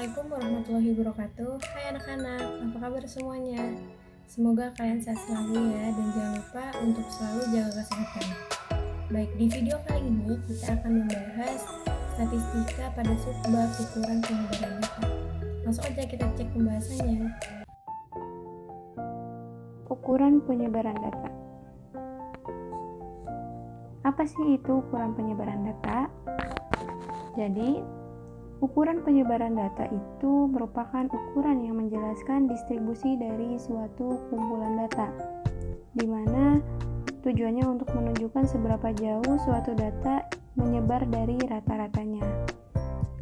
Assalamualaikum warahmatullahi wabarakatuh. Hai anak-anak, apa kabar semuanya? Semoga kalian sehat selalu ya, dan jangan lupa untuk selalu jaga kesehatan. Baik, di video kali ini kita akan membahas statistika pada subbab ukuran penyebaran data. Langsung aja kita cek pembahasannya. Ukuran penyebaran data. Apa sih itu ukuran penyebaran data? Jadi, ukuran penyebaran data itu merupakan ukuran yang menjelaskan distribusi dari suatu kumpulan data, di mana tujuannya untuk menunjukkan seberapa jauh suatu data menyebar dari rata-ratanya.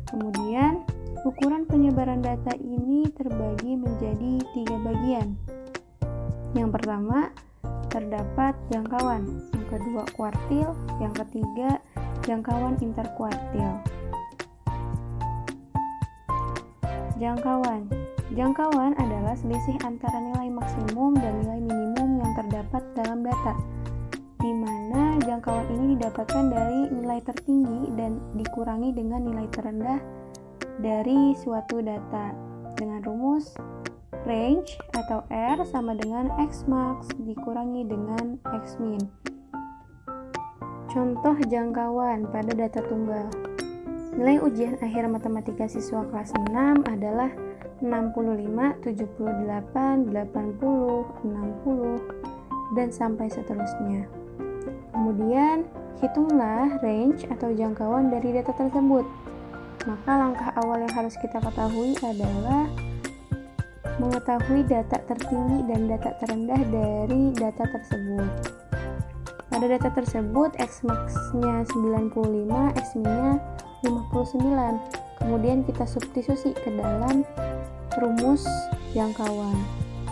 Kemudian, ukuran penyebaran data ini terbagi menjadi 3 bagian. Yang pertama, terdapat jangkauan. Yang kedua, kuartil. Yang ketiga, jangkauan interkuartil. Jangkauan adalah selisih antara nilai maksimum dan nilai minimum yang terdapat dalam data, di mana jangkauan ini didapatkan dari nilai tertinggi dan dikurangi dengan nilai terendah dari suatu data dengan rumus range atau R sama dengan X max dikurangi dengan X min. Contoh jangkauan pada data tunggal. Nilai ujian akhir matematika siswa kelas 6 adalah 65, 78, 80, 60, dan sampai seterusnya. Kemudian, hitunglah range atau jangkauan dari data tersebut. Maka langkah awal yang harus kita ketahui adalah mengetahui data tertinggi dan data terendah dari data tersebut. Pada data tersebut, X max-nya 95, X min-nya 59. Kemudian kita substitusi ke dalam rumus jangkauan,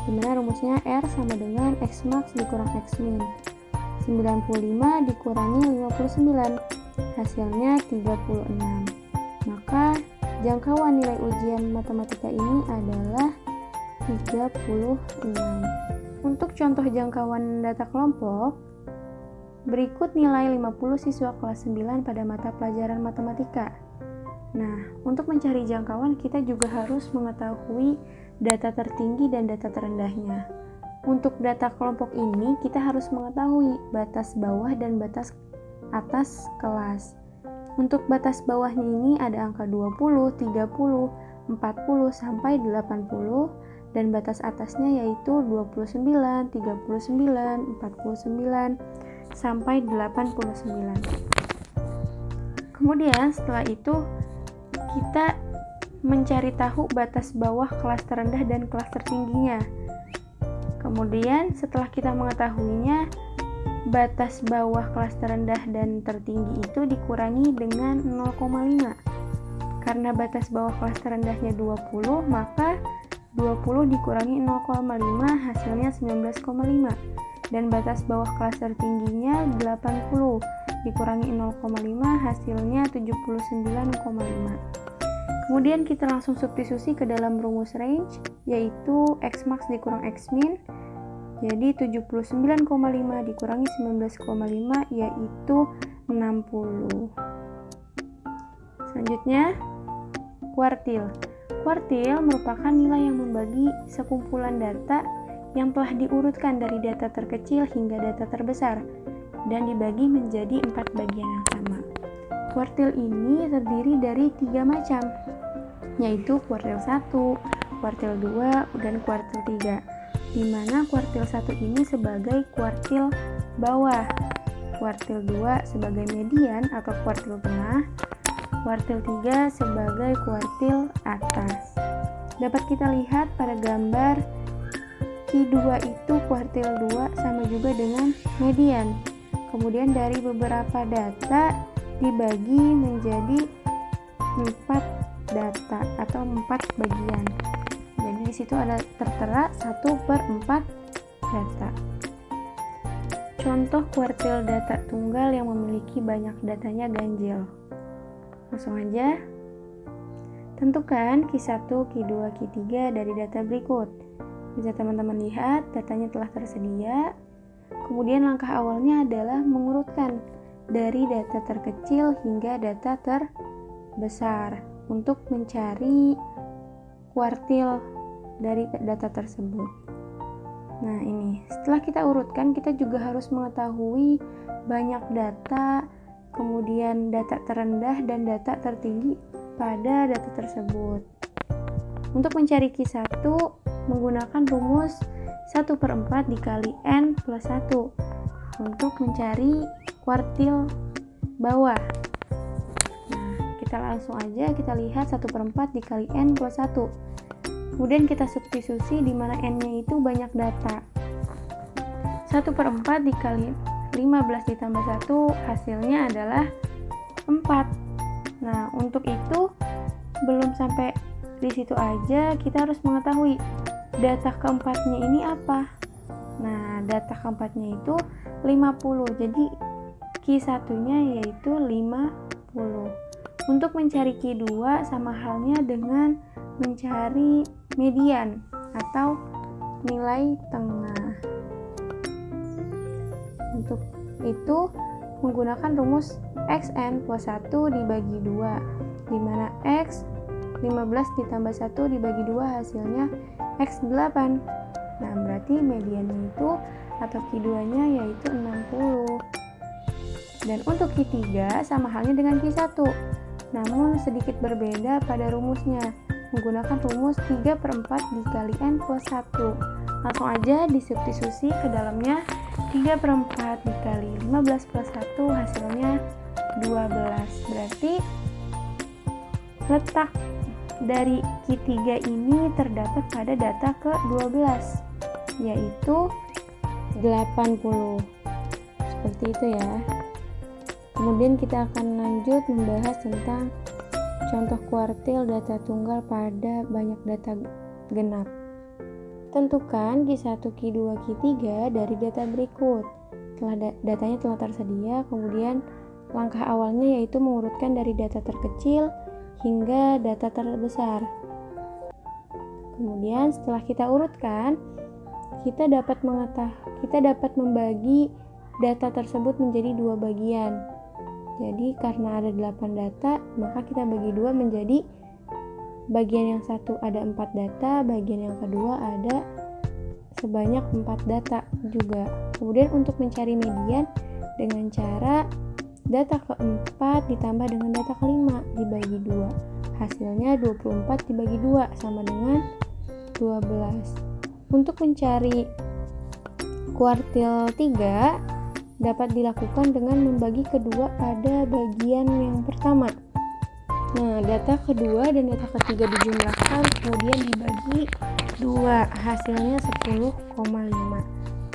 di mana rumusnya R sama dengan X max dikurang X min. 95 dikurangi 59, hasilnya 36. Maka jangkauan nilai ujian matematika ini adalah 36. Untuk contoh jangkauan data kelompok, berikut nilai 50 siswa kelas 9 pada mata pelajaran matematika. Nah, untuk mencari jangkauan kita juga harus mengetahui data tertinggi dan data terendahnya. Untuk data kelompok ini kita harus mengetahui batas bawah dan batas atas kelas. Untuk batas bawahnya ini ada angka 20, 30, 40 sampai 80, dan batas atasnya yaitu 29, 39, 49 sampai 89. Kemudian setelah itu kita mencari tahu batas bawah kelas terendah dan kelas tertingginya. Kemudian setelah kita mengetahuinya, batas bawah kelas terendah dan tertinggi itu dikurangi dengan 0,5. Karena batas bawah kelas terendahnya 20, maka 20 dikurangi 0,5 hasilnya 19,5. Dan batas bawah kelas tertingginya 80 dikurangi 0,5 hasilnya 79,5. Kemudian kita langsung substitusi ke dalam rumus range, yaitu X max dikurang X min. Jadi 79,5 dikurangi 19,5 yaitu 60. Selanjutnya, kuartil. Kuartil merupakan nilai yang membagi sekumpulan data yang telah diurutkan dari data terkecil hingga data terbesar dan dibagi menjadi 4 bagian yang sama. Kuartil ini terdiri dari 3 macam, yaitu kuartil 1, kuartil 2, dan kuartil 3, di mana kuartil 1 ini sebagai kuartil bawah, kuartil 2 sebagai median atau kuartil tengah, kuartil 3 sebagai kuartil atas. Dapat kita lihat pada gambar Q2 itu kuartil 2 sama juga dengan median. Kemudian dari beberapa data dibagi menjadi 4 data atau 4 bagian. Jadi di situ ada tertera 1/4 data. Contoh kuartil data tunggal yang memiliki banyak datanya ganjil. Langsung aja. Tentukan Q1, Q2, Q3 dari data berikut. Bisa teman-teman lihat datanya telah tersedia. Kemudian langkah awalnya adalah mengurutkan dari data terkecil hingga data terbesar untuk mencari kuartil dari data tersebut. Nah, ini setelah kita urutkan, kita juga harus mengetahui banyak data, kemudian data terendah dan data tertinggi pada data tersebut. Untuk mencari Q1 menggunakan rumus 1/4 dikali N plus 1 untuk mencari kuartil bawah. Nah, kita langsung aja kita lihat 1/4 dikali N plus 1. Kemudian kita substitusi di mana N-nya itu banyak data. 1/4 dikali 15 ditambah 1 hasilnya adalah 4. Nah, untuk itu belum sampai di situ aja, kita harus mengetahui data keempatnya ini apa. Nah, data keempatnya itu 50. Jadi Q1-nya yaitu 50. Untuk mencari Q2 sama halnya dengan mencari median atau nilai tengah. Untuk itu menggunakan rumus xn plus 1 dibagi 2, di mana x 15 ditambah 1 dibagi 2 hasilnya x8. Nah, berarti mediannya itu atau Q2-nya yaitu 60. Dan untuk Q3 sama halnya dengan Q1, namun sedikit berbeda pada rumusnya, menggunakan rumus 3/4 dikali N plus 1. Langsung aja disubstitusi ke dalamnya. 3/4 dikali 15 plus 1 hasilnya 12. Berarti letak dari Q3 ini terdapat pada data ke-12, yaitu 80. Seperti itu ya. Kemudian kita akan lanjut membahas tentang contoh kuartil data tunggal pada banyak data genap. Tentukan Q1, Q2, Q3 dari data berikut. Datanya telah tersedia, kemudian langkah awalnya yaitu mengurutkan dari data terkecil hingga data terbesar. Kemudian setelah kita urutkan, kita dapat membagi data tersebut menjadi 2 bagian. Jadi karena ada 8 data, maka kita bagi 2 menjadi bagian yang satu ada 4 data, bagian yang kedua ada sebanyak 4 data juga. Kemudian untuk mencari median dengan cara data keempat ditambah dengan data kelima dibagi 2. Hasilnya 24 dibagi 2 sama dengan 12. Untuk mencari kuartil 3 dapat dilakukan dengan membagi kedua pada bagian yang pertama. Nah, data kedua dan data ketiga dijumlahkan kemudian dibagi 2, hasilnya 10,5.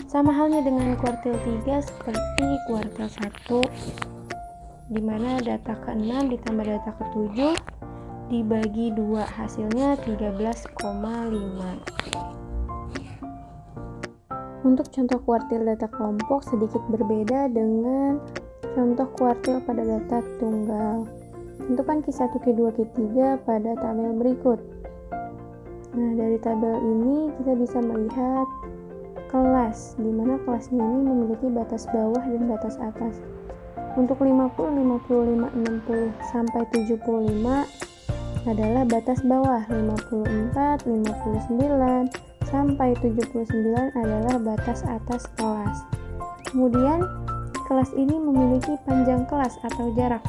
Sama halnya dengan kuartil 3 seperti kuartil 1, di mana data ke-6 ditambah data ke-7 dibagi 2, hasilnya 13,5. Untuk contoh kuartil data kelompok sedikit berbeda dengan contoh kuartil pada data tunggal. Tentukan Q1, Q2, Q3 pada tabel berikut. Nah, dari tabel ini kita bisa melihat kelas, di mana kelasnya ini memiliki batas bawah dan batas atas. Untuk 50, 55, 60 sampai 75 adalah batas bawah, 54, 59 sampai 79 adalah batas atas kelas. Kemudian kelas ini memiliki panjang kelas atau jarak.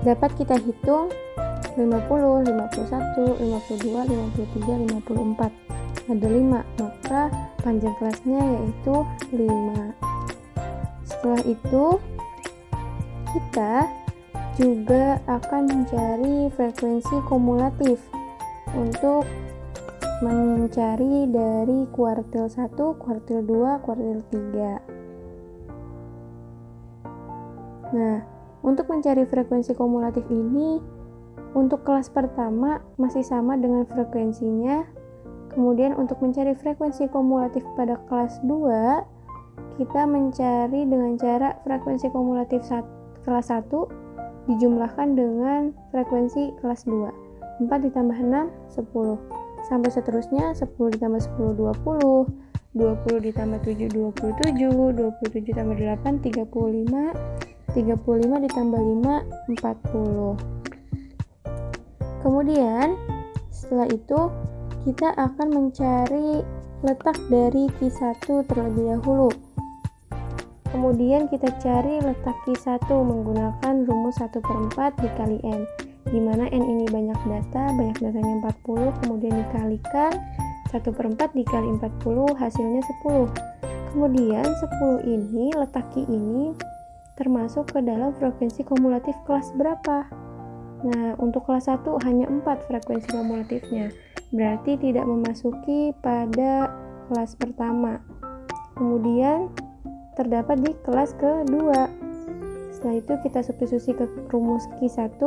Dapat kita hitung 50, 51, 52, 53, 54. Ada 5, maka panjang kelasnya yaitu 5. Setelah itu kita juga akan mencari frekuensi kumulatif untuk mencari dari kuartil 1, kuartil 2, kuartil 3. Nah, untuk mencari frekuensi kumulatif ini, untuk kelas pertama masih sama dengan frekuensinya. Kemudian untuk mencari frekuensi kumulatif pada kelas 2, kita mencari dengan cara frekuensi kumulatif kelas 1 dijumlahkan dengan frekuensi kelas 2. 4 ditambah 6, 10. Sampai seterusnya 10 ditambah 10, 20. 20 ditambah 7, 27. 27 ditambah 8, 35. 35 ditambah 5, 40. Kemudian Setelah itu kita akan mencari letak dari Q1 terlebih dahulu. Kemudian kita cari letak Q1 menggunakan rumus 1/4 dikali N, di mana N ini banyak datanya 40, kemudian dikalikan 1/4 dikali 40, hasilnya 10. Kemudian 10 ini, letak Q ini termasuk ke dalam frekuensi kumulatif kelas berapa? Nah, untuk kelas 1 hanya 4 frekuensi kumulatifnya, berarti tidak memasuki pada kelas pertama. Kemudian terdapat di kelas kedua. Setelah itu kita substitusi ke rumus Q1,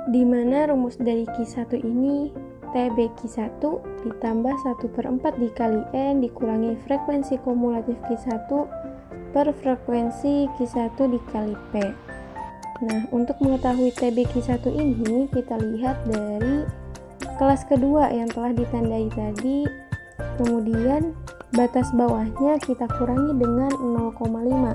di mana rumus dari Q1 ini TB Q1 ditambah 1/4 dikali N dikurangi frekuensi kumulatif Q1 per frekuensi Q1 dikali P. Nah, untuk mengetahui TB Q1 ini kita lihat dari kelas kedua yang telah ditandai tadi, kemudian batas bawahnya kita kurangi dengan 0,5,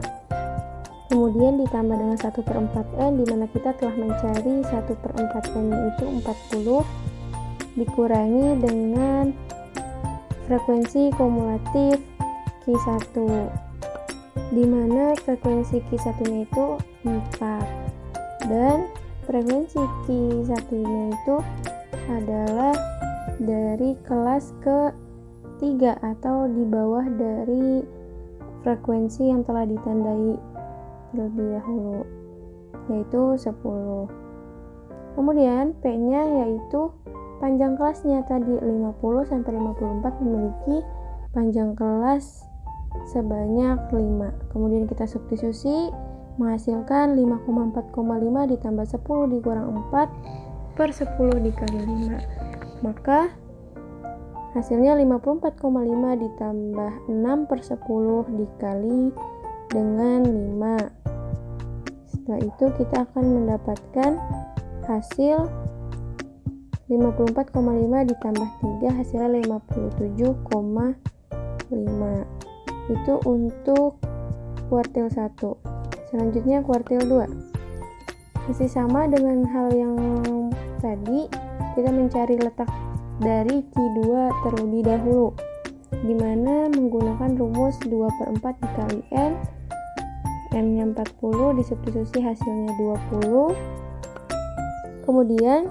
kemudian ditambah dengan 1/4 N, di mana kita telah mencari 1/4 N yaitu 40, dikurangi dengan frekuensi kumulatif Q1, di mana frekuensi Q1 nya itu 4 dan frekuensi Q1 nya itu adalah dari kelas ke-3 atau di bawah dari frekuensi yang telah ditandai terlebih dahulu, yaitu 10. Kemudian P-nya yaitu panjang kelasnya tadi 50 sampai 54 memiliki panjang kelas sebanyak 5. Kemudian kita substitusi menghasilkan 5,4,5 ditambah 10 dikurang 4 per 10 dikali 5. Maka hasilnya 54,5 ditambah 6 per 10 dikali dengan 5. Setelah itu kita akan mendapatkan hasil 54,5 ditambah 3 hasilnya 57,5. Itu untuk kuartil 1. Selanjutnya kuartil 2. Masih sama dengan hal yang tadi, kita mencari letak dari Q2 terlebih dahulu, di mana menggunakan rumus 2/4 dikali N, N-nya 40, disubstitusi hasilnya 20. Kemudian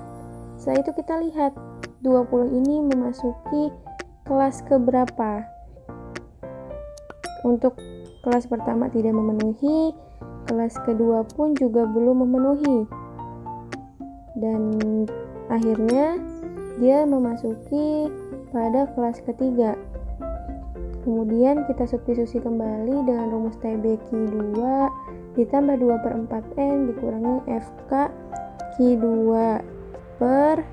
setelah itu kita lihat 20 ini memasuki kelas keberapa. Untuk kelas pertama tidak memenuhi, kelas kedua pun juga belum memenuhi, dan akhirnya dia memasuki pada kelas ketiga. Kemudian kita substitusi kembali dengan rumus TB-Q2 ditambah 2/4 N dikurangi FK Q2 per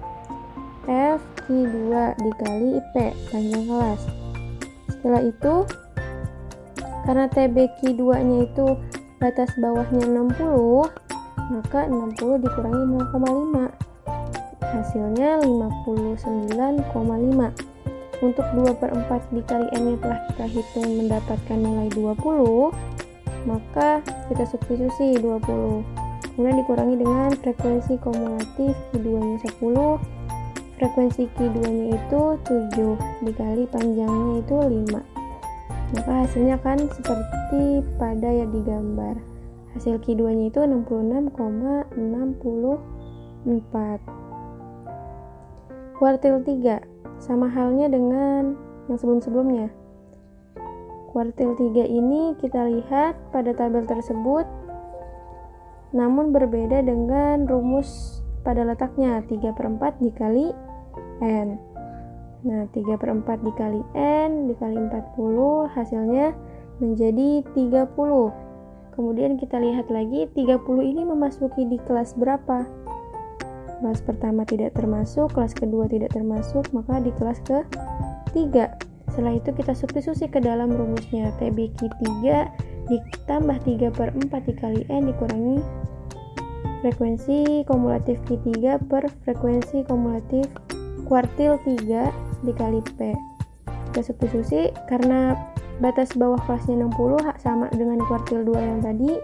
F Q2 dikali P panjang kelas. Setelah itu, karena TB-Q2 nya itu batas bawahnya 60, maka 60 dikurangi 0,5, hasilnya 59,5. Untuk 2/4 dikali N nya telah kita hitung mendapatkan nilai 20, maka kita substitusi 20, kemudian dikurangi dengan frekuensi kumulatif Q2 nya 10, frekuensi Q2 nya itu 7 dikali panjangnya itu 5, maka hasilnya kan seperti pada yang digambar. Hasil Q2 nya itu 66,64. Kuartil 3 sama halnya dengan yang sebelum-sebelumnya. Kuartil 3 ini kita lihat pada tabel tersebut, namun berbeda dengan rumus pada letaknya 3/4 dikali N. Nah, 3/4 dikali N dikali 40 hasilnya menjadi 30. Kemudian kita lihat lagi 30 ini memasuki di kelas berapa? Kelas pertama tidak termasuk, kelas kedua tidak termasuk, maka di kelas ke-3. Setelah itu kita substitusi ke dalam rumusnya TB-Q3 ditambah 3/4 dikali N dikurangi frekuensi kumulatif Q3 per frekuensi kumulatif kuartil 3 dikali P. Kita substitusi karena batas bawah kelasnya 60 sama dengan kuartil 2 yang tadi,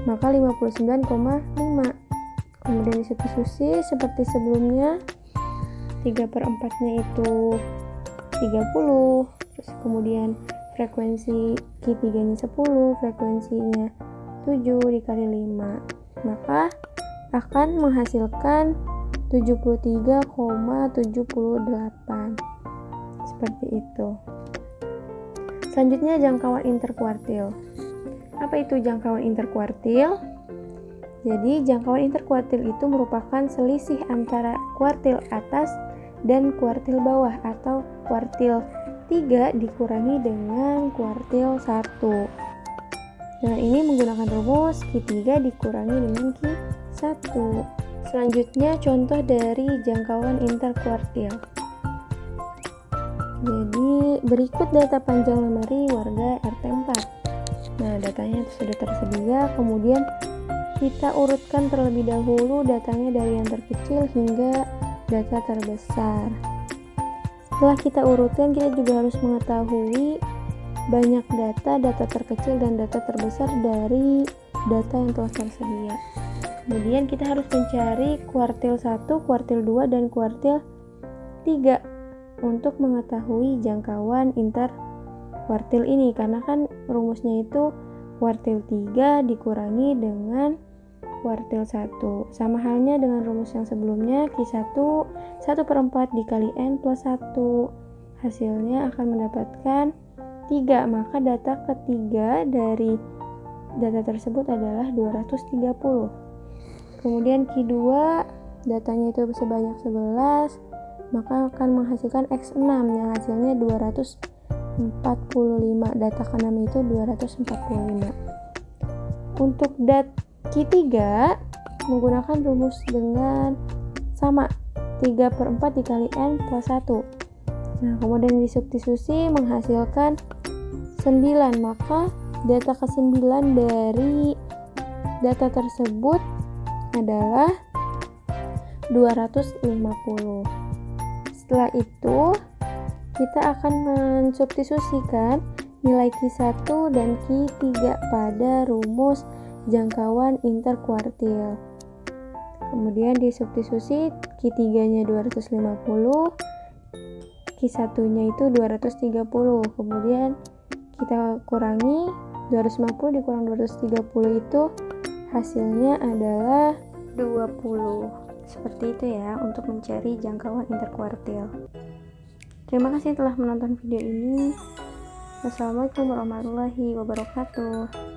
maka 59,5. Kemudian disubstitusi seperti sebelumnya, 3/4-nya itu 30, terus kemudian frekuensi Q3-nya 10, frekuensinya 7 dikali 5, maka akan menghasilkan 73,78. Seperti itu. Selanjutnya jangkauan interkuartil. Apa itu jangkauan interkuartil? Jadi jangkauan interkuartil itu merupakan selisih antara kuartil atas dan kuartil bawah atau kuartil 3 dikurangi dengan kuartil 1. Dengan ini menggunakan rumus Q3 dikurangi dengan Q1. Selanjutnya contoh dari jangkauan interkuartil. Jadi berikut data panjang lemari warga RT 4. Nah, datanya sudah tersedia, kemudian kita urutkan terlebih dahulu datanya dari yang terkecil hingga data terbesar. Setelah kita urutkan, kita juga harus mengetahui banyak data terkecil dan data terbesar dari data yang telah tersedia. Kemudian kita harus mencari kuartil 1, kuartil 2, dan kuartil 3 untuk mengetahui jangkauan interkuartil ini, karena kan rumusnya itu kuartil 3 dikurangi dengan kuartil 1. Sama halnya dengan rumus yang sebelumnya, Q1 1/4 dikali N plus 1. Hasilnya akan mendapatkan 3, maka data ketiga dari data tersebut adalah 230. Kemudian Q2 datanya itu sebanyak 11, maka akan menghasilkan X6 yang hasilnya 245. Data ke-6 itu 245. Untuk Q3 menggunakan rumus dengan sama 3/4 dikali N plus 1. Nah, kemudian disubstitusi menghasilkan 9, maka data ke-9 dari data tersebut adalah 250. Setelah itu kita akan mensubstitusikan nilai Q1 dan Q3 pada rumus jangkauan interkuartil. Kemudian disubstitusi Q3-nya 250, Q1-nya itu 230. Kemudian kita kurangi 250 dikurang 230 itu hasilnya adalah 20. Seperti itu ya untuk mencari jangkauan interkuartil. Terima kasih telah menonton video ini. Wassalamualaikum warahmatullahi wabarakatuh.